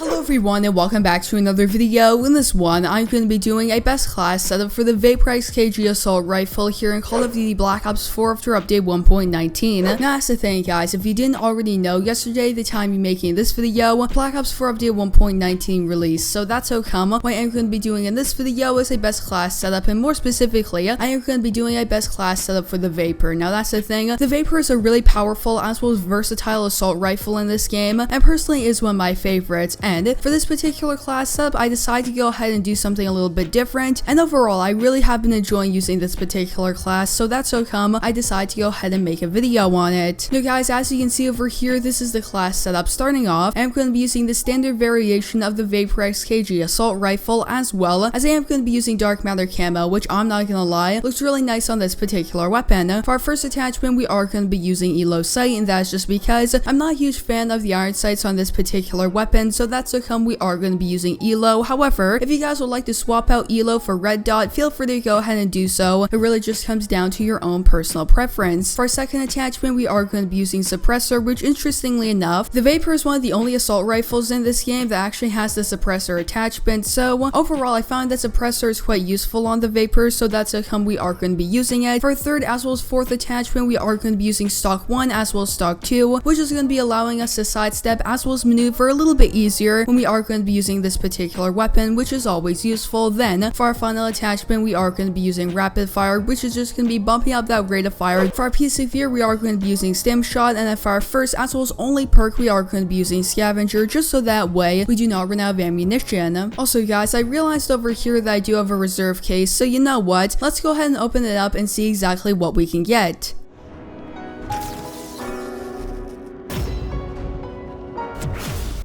Hello everyone and welcome back to another video. In this one, I'm going to be doing a best class setup for the VAPR-XKG assault rifle here in Call of Duty Black Ops 4 after update 1.19. Now that's the thing guys, if you didn't already know, yesterday the time you're making this video, Black Ops 4 update 1.19 released, so that's how come what I'm going to be doing in this video is a best class setup, and more specifically, I am going to be doing a best class setup for the VAPR. Now that's the thing, the VAPR is a really powerful as well as versatile assault rifle in this game, and personally is one of my favorites. And for this particular class setup, I decided to go ahead and do something a little bit different, and overall I really have been enjoying using this particular class, so that's how come I decided to go ahead and make a video on it. Now guys, as you can see over here, this is the class setup. Starting off, I'm going to be using the standard variation of the VAPR-XKG assault rifle, as well as I am going to be using dark matter camo, which I'm not gonna lie, looks really nice on this particular weapon. For our first attachment, we are going to be using Elo sight, and that's just because I'm not a huge fan of the iron sights on this particular weapon, so that's how come we are going to be using Elo. However, if you guys would like to swap out Elo for red dot, feel free to go ahead and do so. It really just comes down to your own personal preference. For our second attachment, we are going to be using suppressor, which interestingly enough, the VAPR is one of the only assault rifles in this game that actually has the suppressor attachment, so overall I found that suppressor is quite useful on the VAPR, so that's how come we are going to be using it. For our third as well as fourth attachment, we are going to be using stock 1 as well as stock 2, which is going to be allowing us to sidestep as well as maneuver a little bit easier when we are going to be using this particular weapon, which is always useful. Then for our final attachment, we are going to be using rapid fire, which is just going to be bumping up that rate of fire. For our piece of gear, we are going to be using stim shot, and then for our first as well as only perk, we are going to be using scavenger, just so that way we do not run out of ammunition. Also guys, I realized over here that I do have a reserve case, so you know what, let's go ahead and open it up and see exactly what we can get.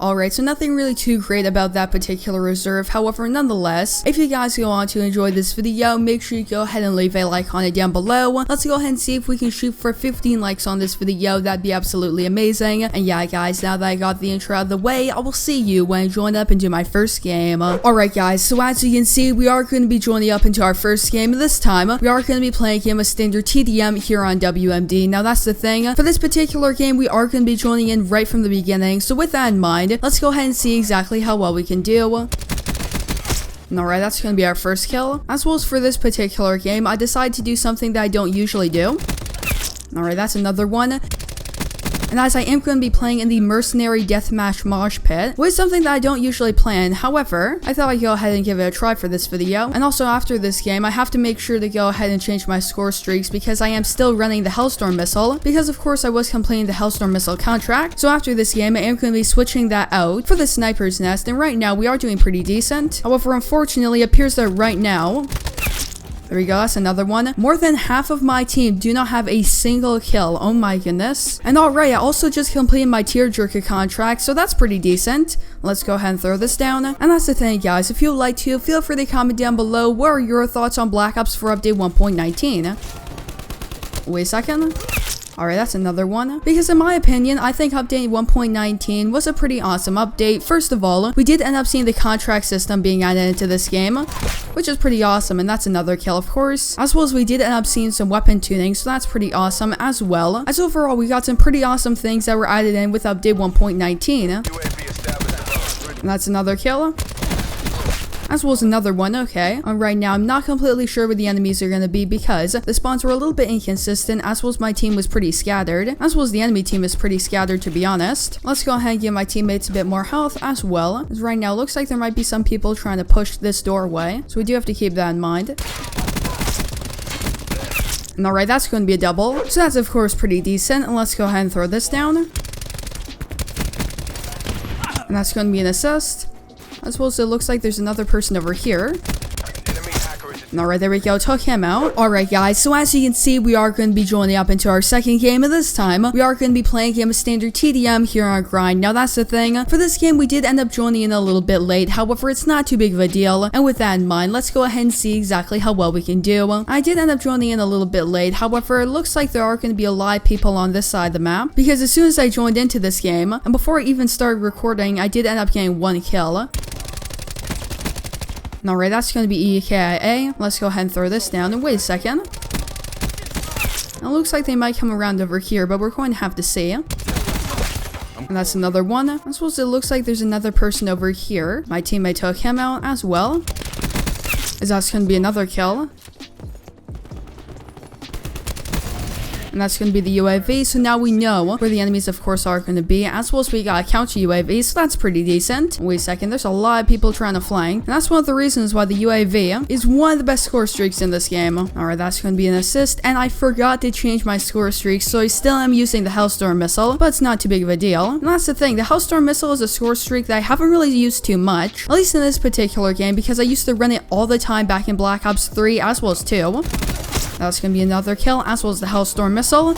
Alright, so nothing really too great about that particular reserve. However, nonetheless, if you guys go on to enjoy this video, make sure you go ahead and leave a like on it down below. Let's go ahead and see if we can shoot for 15 likes on this video. That'd be absolutely amazing. And yeah guys, now that I got the intro out of the way, I will see you when I join up into my first game. Alright guys, so as you can see, we are going to be joining up into our first game. This time, we are going to be playing a game of standard TDM here on WMD. Now that's the thing, for this particular game, we are going to be joining in right from the beginning. So with that in mind, let's go ahead and see exactly how well we can do. Alright, that's going to be our first kill. As well as for this particular game, I decided to do something that I don't usually do. Alright, that's another one. And as I am going to be playing in the Mercenary Deathmatch Mosh Pit, which is something that I don't usually plan. However, I thought I'd go ahead and give it a try for this video. And also after this game, I have to make sure to go ahead and change my score streaks because I am still running the Hellstorm missile, because of course I was completing the Hellstorm missile contract. So after this game, I am going to be switching that out for the Sniper's Nest, and right now we are doing pretty decent. However, unfortunately, it appears that right now, there we go, that's another one. More than half of my team do not have a single kill. Oh my goodness. And alright, I also just completed my tier jerker contract, so that's pretty decent. Let's go ahead and throw this down. And that's the thing guys, if you'd like to, feel free to comment down below what are your thoughts on Black Ops 4 update 1.19. Wait a second. Alright, that's another one. Because in my opinion, I think update 1.19 was a pretty awesome update. First of all, we did end up seeing the contract system being added into this game, which is pretty awesome, and that's another kill of course. As well as we did end up seeing some weapon tuning, so that's pretty awesome as well. As overall, we got some pretty awesome things that were added in with update 1.19. And that's another kill. As well as another one, okay. Right now, I'm not completely sure where the enemies are going to be because the spawns were a little bit inconsistent, as well as my team was pretty scattered. As well as the enemy team is pretty scattered, to be honest. Let's go ahead and give my teammates a bit more health as well. As right now, it looks like there might be some people trying to push this doorway, so we do have to keep that in mind. And alright, that's going to be a double. So that's of course pretty decent. And let's go ahead and throw this down. And that's going to be an assist. As well as it looks like there's another person over here. Alright, there we go, took him out. Alright guys, so as you can see, we are going to be joining up into our second game, and this time, we are going to be playing a game of standard TDM here on Grind. Now that's the thing, for this game we did end up joining in a little bit late, however it's not too big of a deal, and with that in mind, let's go ahead and see exactly how well we can do. I did end up joining in a little bit late, however it looks like there are going to be a lot of people on this side of the map, because as soon as I joined into this game, and before I even started recording, I did end up getting one kill. Alright, that's going to be EKIA. Let's go ahead and throw this down. And wait a second. It looks like they might come around over here, but we're going to have to see. And that's another one. I suppose it looks like there's another person over here. My teammate took him out as well. Is that's going to be another kill. And that's going to be the UAV, so now we know where the enemies of course are going to be, as well as we got counter UAV, so that's pretty decent. Wait a second, there's a lot of people trying to flank, and that's one of the reasons why the UAV is one of the best score streaks in this game. Alright, that's going to be an assist, and I forgot to change my score streak, so I still am using the Hellstorm missile, but it's not too big of a deal. And that's the thing, the Hellstorm missile is a score streak that I haven't really used too much, at least in this particular game, because I used to run it all the time back in Black Ops 3 as well as 2. That's going to be another kill, as well as the Hellstorm missile.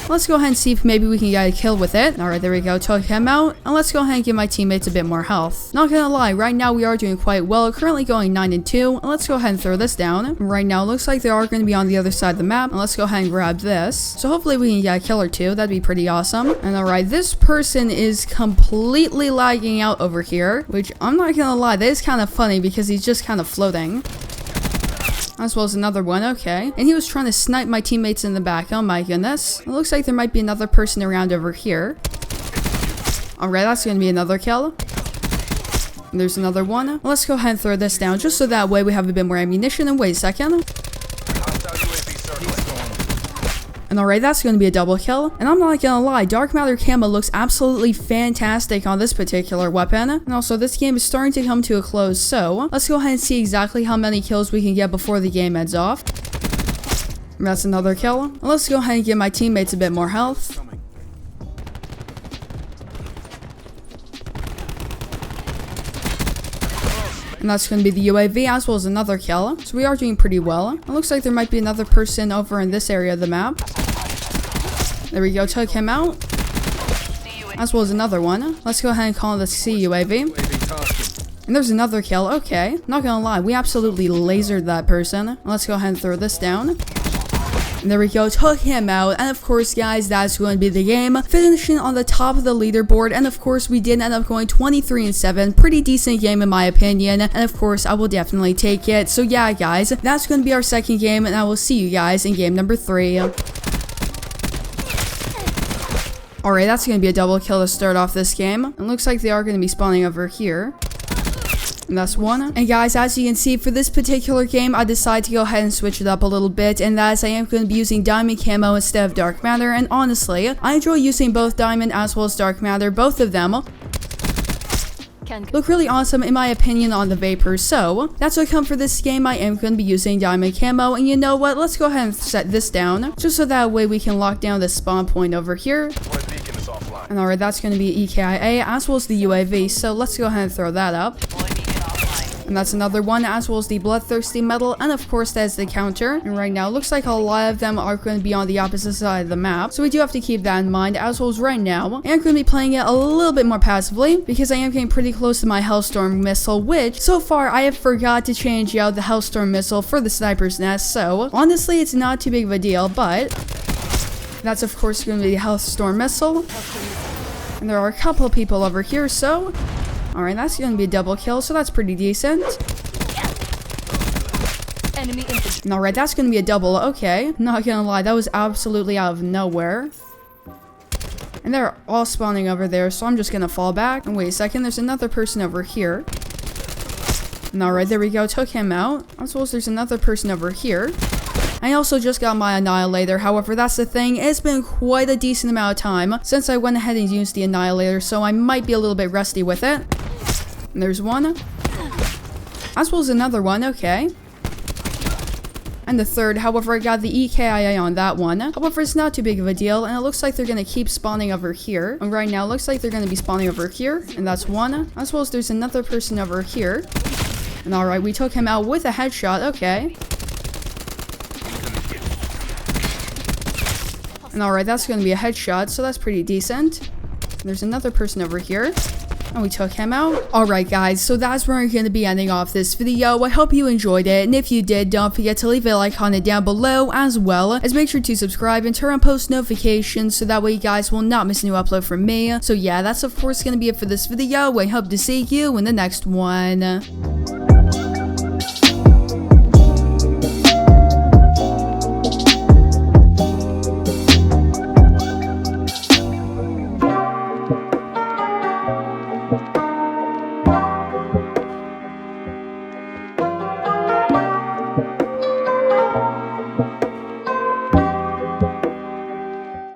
Let's go ahead and see if maybe we can get a kill with it. Alright, there we go. Took him out. And let's go ahead and give my teammates a bit more health. Not gonna lie, right now we are doing quite well. Currently going 9-2. And let's go ahead and throw this down. Right now, it looks like they are going to be on the other side of the map. And let's go ahead and grab this. So hopefully we can get a kill or two. That'd be pretty awesome. And alright, this person is completely lagging out over here. Which, I'm not gonna lie, that is kind of funny because he's just kind of floating. As well as another one, okay. And he was trying to snipe my teammates in the back. Oh my goodness. It looks like there might be another person around over here. Alright, that's going to be another kill. And there's another one. Well, let's go ahead and throw this down just so that way we have a bit more ammunition. And wait a second. And alright, that's going to be a double kill. And I'm not gonna lie, Dark Matter camo looks absolutely fantastic on this particular weapon. And also, this game is starting to come to a close, so let's go ahead and see exactly how many kills we can get before the game ends off. And that's another kill. And let's go ahead and give my teammates a bit more health. And that's going to be the UAV as well as another kill. So we are doing pretty well. It looks like there might be another person over in this area of the map. There we go, took him out. As well as another one. Let's go ahead and call this CUAV. And there's another kill, okay. Not gonna lie, we absolutely lasered that person. Let's go ahead and throw this down. And there we go, took him out. And of course, guys, that's going to be the game. Finishing on the top of the leaderboard. And of course, we did end up going 23-7. Pretty decent game in my opinion. And of course, I will definitely take it. So yeah, guys, that's going to be our second game. And I will see you guys in game number 3. Alright, that's going to be a double kill to start off this game. It looks like they are going to be spawning over here. And that's one. And guys, as you can see, for this particular game, I decided to go ahead and switch it up a little bit. And that is, I am going to be using Diamond Camo instead of Dark Matter. And honestly, I enjoy using both Diamond as well as Dark Matter. Both of them look really awesome in my opinion on the VAPR. So that's what come for this game. I am going to be using Diamond Camo. And you know what? Let's go ahead and set this down. Just so that way we can lock down the spawn point over here. And alright, that's going to be EKIA as well as the UAV. So let's go ahead and throw that up. And that's another one, as well as the Bloodthirsty Metal, and of course that's the counter. And right now, it looks like a lot of them are going to be on the opposite side of the map, so we do have to keep that in mind, as well as right now, I am going to be playing it a little bit more passively, because I am getting pretty close to my Hellstorm missile, which, so far, I have forgot to change out the Hellstorm missile for the Sniper's Nest, so honestly, it's not too big of a deal, but that's of course going to be the Hellstorm missile. And there are a couple of people over here, so alright, that's going to be a double kill, so that's pretty decent. And alright, that's going to be a double, okay. Not gonna lie, that was absolutely out of nowhere. And they're all spawning over there, so I'm just going to fall back. And wait a second, there's another person over here. And alright, there we go, took him out. I suppose there's another person over here. I also just got my Annihilator, however, that's the thing, it's been quite a decent amount of time since I went ahead and used the Annihilator, so I might be a little bit rusty with it. And there's one. As well as another one, okay. And the third, however, I got the EKIA on that one. However, it's not too big of a deal, and it looks like they're going to keep spawning over here. And right now, it looks like they're going to be spawning over here, and that's one. As well as there's another person over here. And alright, we took him out with a headshot, okay. And alright, that's going to be a headshot, so that's pretty decent. There's another person over here. And we took him out. Alright guys, so that's where I'm going to be ending off this video. I hope you enjoyed it, and if you did, don't forget to leave a like on it down below, as well as make sure to subscribe and turn on post notifications so that way you guys will not miss a new upload from me. So yeah, that's of course going to be it for this video. I hope to see you in the next one.